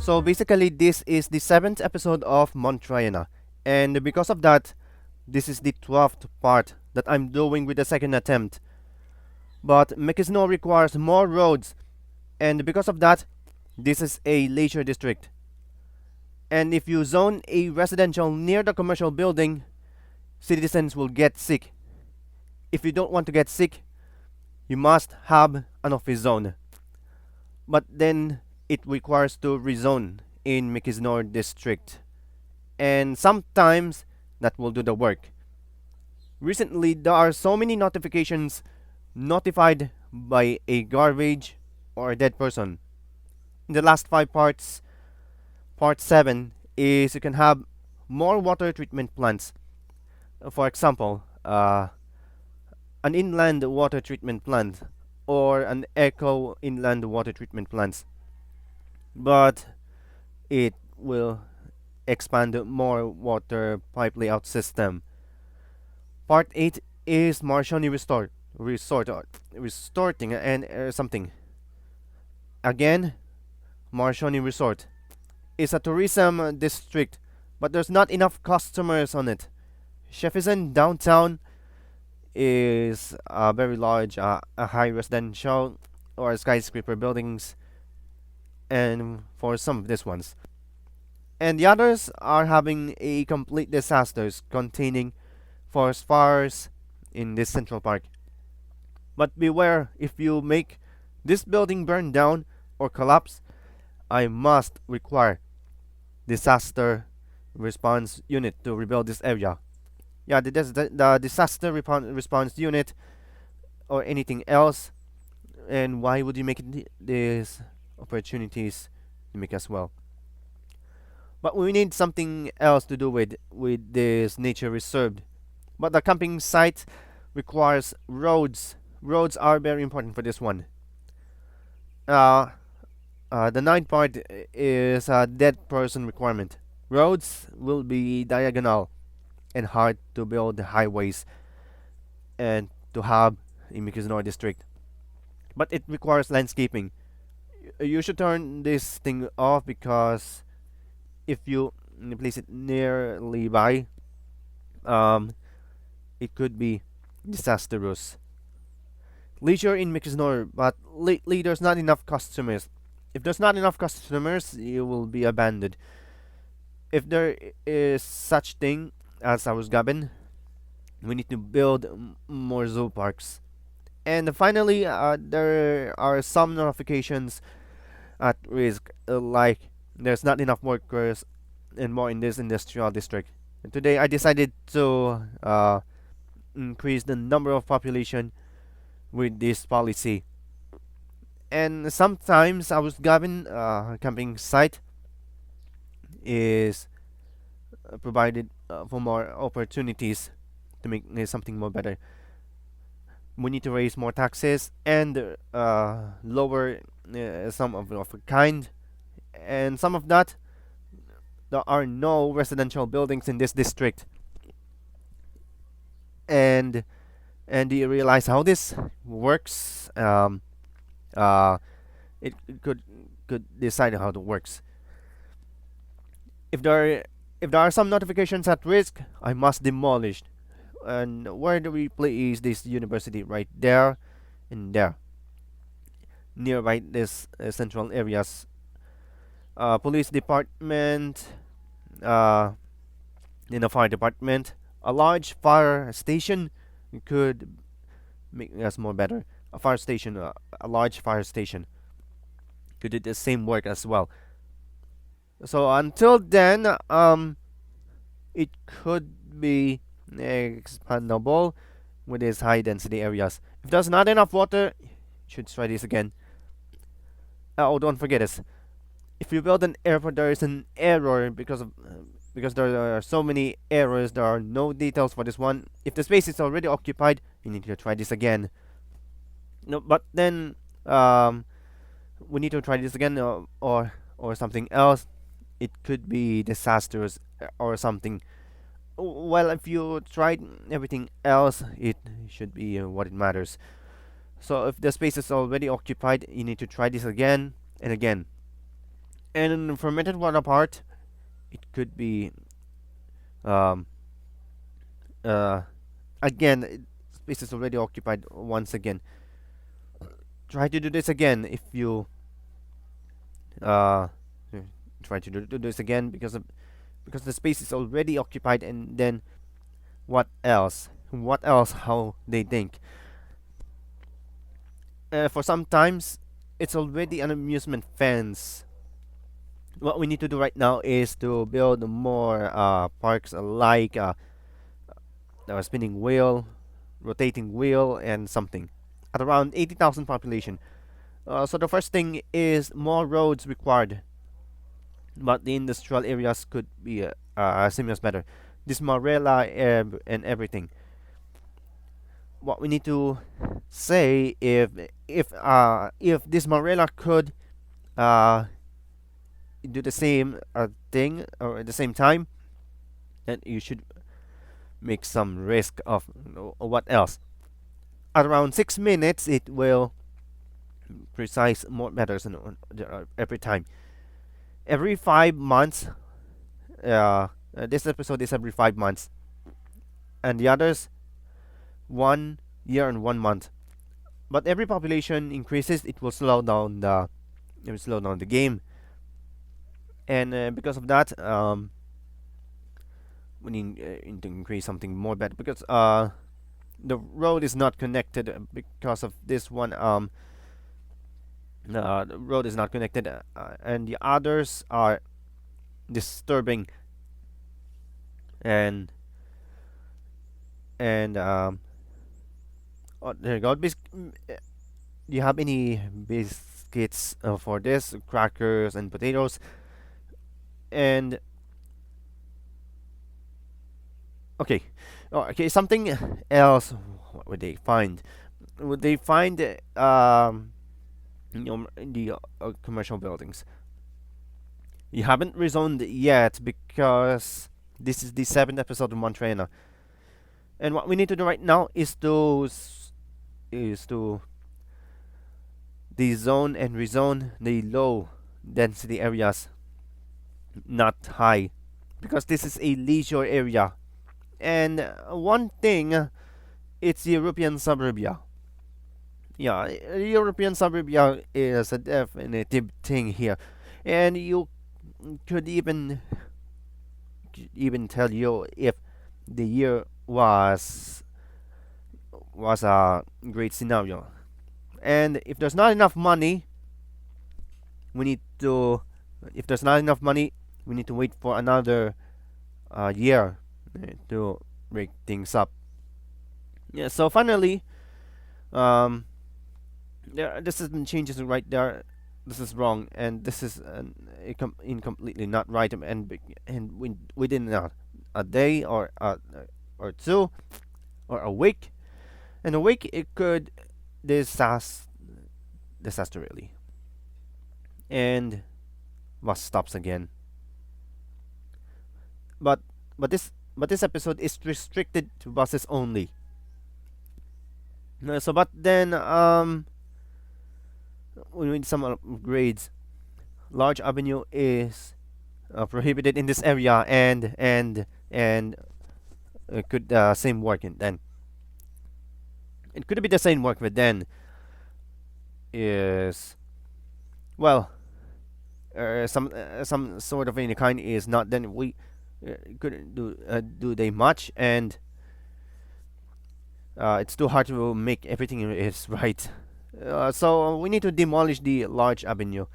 So basically, this is the 7th episode of Montriana, and because of that, this is the 12th part that I'm doing with the second attempt. But Mekisno requires more roads, and because of that, this is a leisure district. And if you zone a residential near the commercial building, citizens will get sick. If you don't want to get sick, you must have an office zone. But then it requires to rezone in Mekisnor district. And sometimes that will do the work. Recently, there are so many notifications notified by a garbage or a dead person. In the last 5 parts, part 7 is you can have more water treatment plants. For example, an inland water treatment plant or an eco inland water treatment plant. But it will expand more water pipe layout system. Part 8 is Marshoni resort or resorting and something. Again, Marshoni Resort is a tourism district, but there's not enough customers on it. Sheffield downtown is a very large, a high residential or skyscraper buildings, and for some of these ones. And the others are having a complete disasters containing forest fires in this central park. But beware, if you make this building burn down or collapse, I must require disaster response unit to rebuild this area. Yeah, the disaster response unit or anything else. And why would you make these opportunities to make as well? But we need something else to do with this nature reserve. But the camping site requires roads. Roads are very important for this one. The ninth part is a dead person requirement. Roads will be diagonal and hard to build highways and to have in Mekisnor district. But it requires landscaping. You should turn this thing off because if you place it nearly by, it could be disastrous. Leisure in Mekisnor, but lately there's not enough customers. If there's not enough customers, you will be abandoned. If there is such thing as Arrusgaben, we need to build more zoo parks. And finally, there are some notifications at risk, like there's not enough workers and more in this industrial district. And today I decided to increase the number of population with this policy. And sometimes Arrusgaben camping site is provided for more opportunities to make something more better. We need to raise more taxes and lower some of a kind, and some of that there are no residential buildings in this district. And do you realize how this works? It could decide how it works. If there are some notifications at risk, I must demolish. And where do we place this university? Right there and there, nearby this central areas. Police department, in the fire department, a large fire station could make us more better. A fire station, a large fire station, could do the same work as well. So until then, it could be expandable with these high density areas. If there's not enough water, you should try this again. Oh, don't forget this. If you build an airport, there is an error because there are so many errors. There are no details for this one. If the space is already occupied, you need to try this again. No, but then we need to try this again or something else. It could be disastrous or something. Well, if you tried everything else, it should be what it matters. So if the space is already occupied, you need to try this again and again. And fermented water part, it could be um, uh, again, space is already occupied once again. Try to do this again if you uh, try to do this again because the space is already occupied. And then what else? What else? How they think? For sometimes it's already an amusement fence. What we need to do right now is to build more parks like a spinning wheel, rotating wheel, and something at around 80,000 population. So the first thing is more roads required, but the industrial areas could be similar better. This Marella and everything. What we need to say, if this Marella could uh, do the same thing or at the same time, then you should make some risk of what else. At around 6 minutes, it will precise more matters every time. Every 5 months, this episode is every 5 months, and the others 1 year and 1 month. But every population increases, it will slow down the game, and because of that, we need to increase something more better because the road is not connected because of this one. The road is not connected, and the others are disturbing, and oh, there you go. Do you have any biscuits for this? Crackers and potatoes, and okay. Oh, okay, something else. What would they find? Would they find in the commercial buildings? You haven't rezoned yet because this is the 7th episode of Montriana, and what we need to do right now is to dezone and rezone the low density areas, not high, because this is a leisure area. And one thing, it's European suburbia. Yeah, European suburbia is a definitive thing here, and you could even tell you if the year was a great scenario. And if there's not enough money, we need to if there's not enough money, we need to wait for another year to break things up. Yeah. So finally, um, this is changes right there. This is wrong, and this is incompletely not right, and within a day or two or a week, and a week it could disaster really, and bus stops again. But this episode is restricted to buses only. So but then we need some upgrades. Large avenue is prohibited in this area, and could same work and then it could be the same work, but then is well some sort of any kind is not, then we couldn't do they much, and it's too hard to make everything is right. So we need to demolish the large avenue.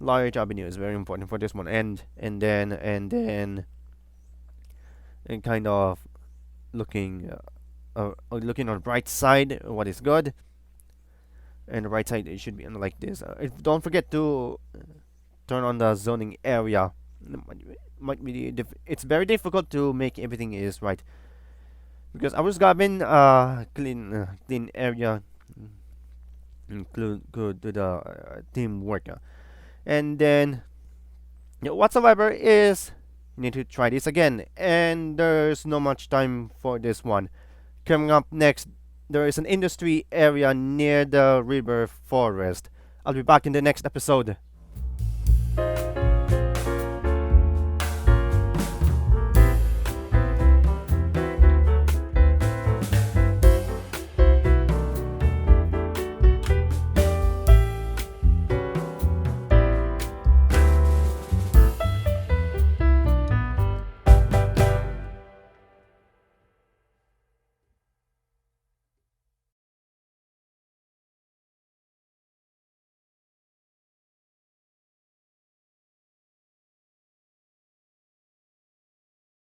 Large avenue is very important for this one, and kind of looking looking on the right side what is good, and the right side it should be like this. Don't forget to turn on the zoning area. Might be it's very difficult to make everything is right because Arrusgaben clean area include good to the teamwork, and then whatsoever is you need to try this again, and there's no much time for this one. Coming up next, there is an industry area near the river forest. I'll be back in the next episode.